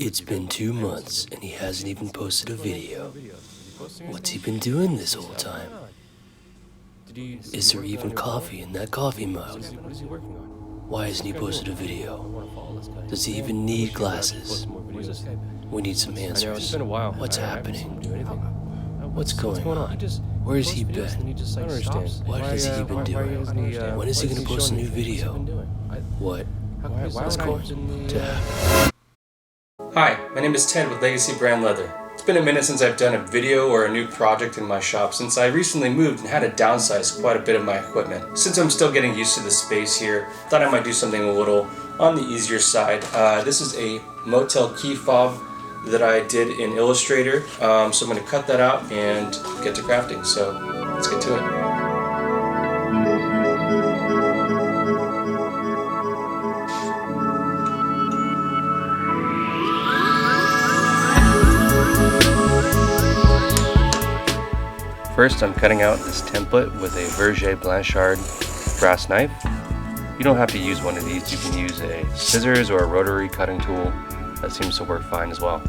It's been 2 months and he hasn't even posted a video. What's he been doing this whole time? Is there even coffee in that coffee mug? Why hasn't he posted a video? Does he even need glasses? We need some answers. What's happening? What's going on? Where has he been? What has he been doing? When is he going to post a new video? What is going to happen? Hi, my name is Ted with Legacy Brand Leather. It's been a minute since I've done a video or a new project in my shop since I recently moved and had to downsize quite a bit of my equipment. Since I'm still getting used to the space here, I thought I might do something a little on the easier side. This is a Motel key fob that I did in Illustrator, so I'm going to cut that out and get to crafting. So let's get to it. First, I'm cutting out this template with a Vickett Blanchard brass knife. You don't have to use one of these. You can use a scissors or a rotary cutting tool. That seems to work fine as well.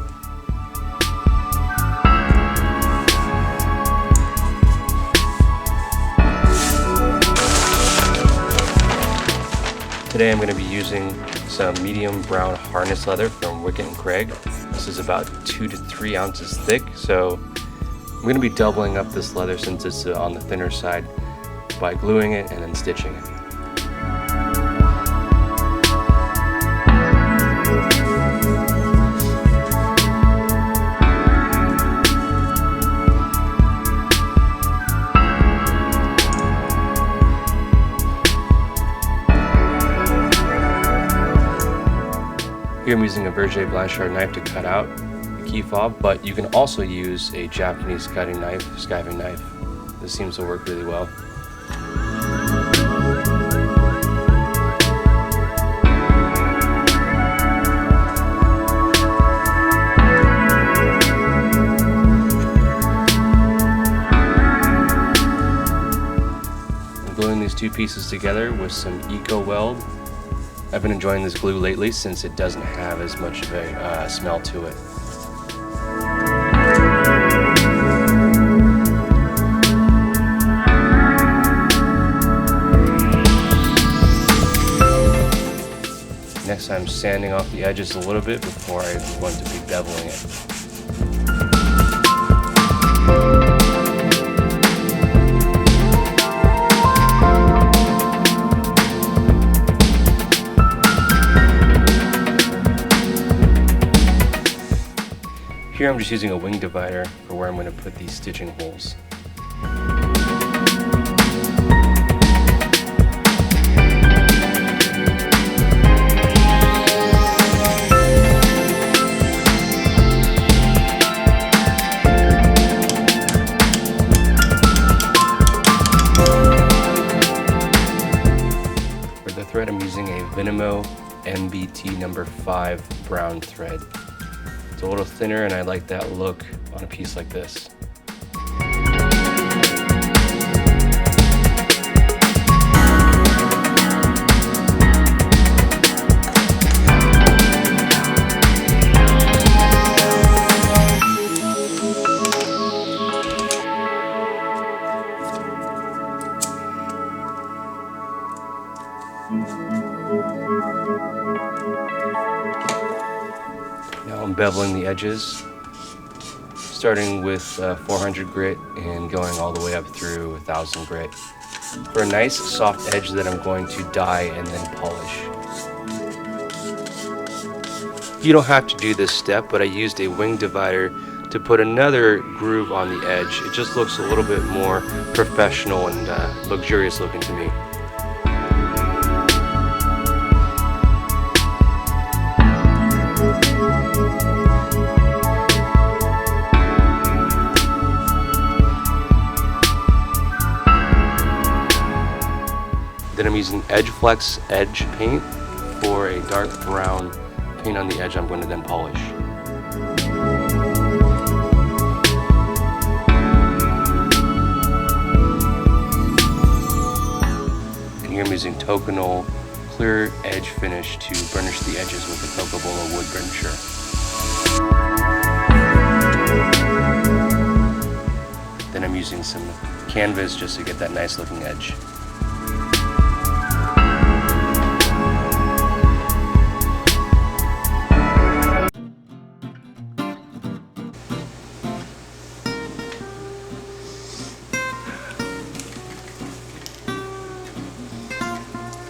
Today I'm going to be using some medium brown harness leather from Wickett Craig. This is about 2 to 3 ounces thick, so I'm going to be doubling up this leather since it's on the thinner side by gluing it and then stitching it. Here I'm using a Vickett Blanchard knife to cut out key fob, but you can also use a Japanese cutting knife, skiving knife. This seems to work really well. I'm gluing these two pieces together with some Eco Weld. I've been enjoying this glue lately since it doesn't have as much of a smell to it. Next, I'm sanding off the edges a little bit before I'm going to be beveling it. Here I'm just using a wing divider for where I'm going to put these stitching holes. For the thread, I'm using a Vinymo MBT number 5 brown thread. It's a little thinner and I like that look on a piece like this. Now I'm beveling the edges, starting with 400 grit and going all the way up through 1000 grit for a nice soft edge that I'm going to dye and then polish. You don't have to do this step, but I used a wing divider to put another groove on the edge. It just looks a little bit more professional and luxurious looking to me. Then I'm using Edge Flex Edge paint for a dark brown paint on the edge I'm going to then polish. And here I'm using Tokonol clear edge finish to burnish the edges with the Coca-Cola wood burnisher. Then I'm using some canvas just to get that nice looking edge.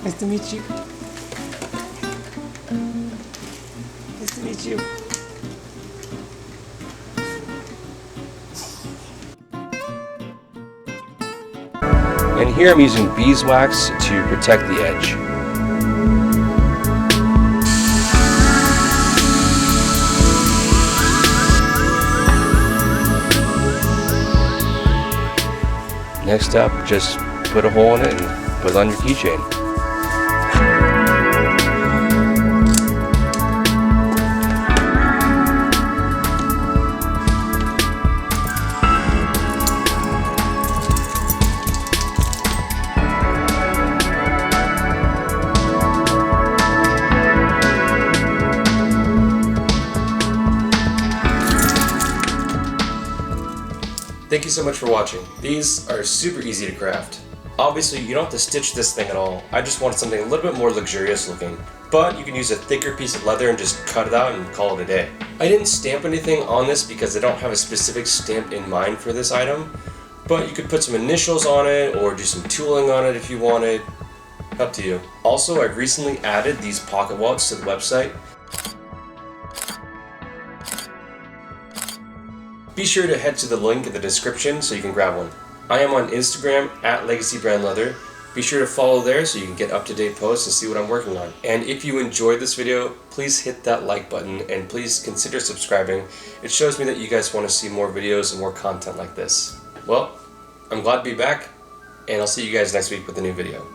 Nice to meet you. Nice to meet you. And here I'm using beeswax to protect the edge. Next up, just put a hole in it and put it on your keychain. Thank you so much for watching. These are super easy to craft. Obviously, you don't have to stitch this thing at all. I just wanted something a little bit more luxurious looking. But you can use a thicker piece of leather and just cut it out and call it a day. I didn't stamp anything on this because I don't have a specific stamp in mind for this item. But you could put some initials on it or do some tooling on it if you wanted. Up to you. Also, I've recently added these pocket wallets to the website. Be sure to head to the link in the description so you can grab one. I am on Instagram at Legacy Brand Leather. Be sure to follow there so you can get up-to-date posts and see what I'm working on. And if you enjoyed this video, please hit that like button and please consider subscribing. It shows me that you guys want to see more videos and more content like this. Well, I'm glad to be back, and I'll see you guys next week with a new video.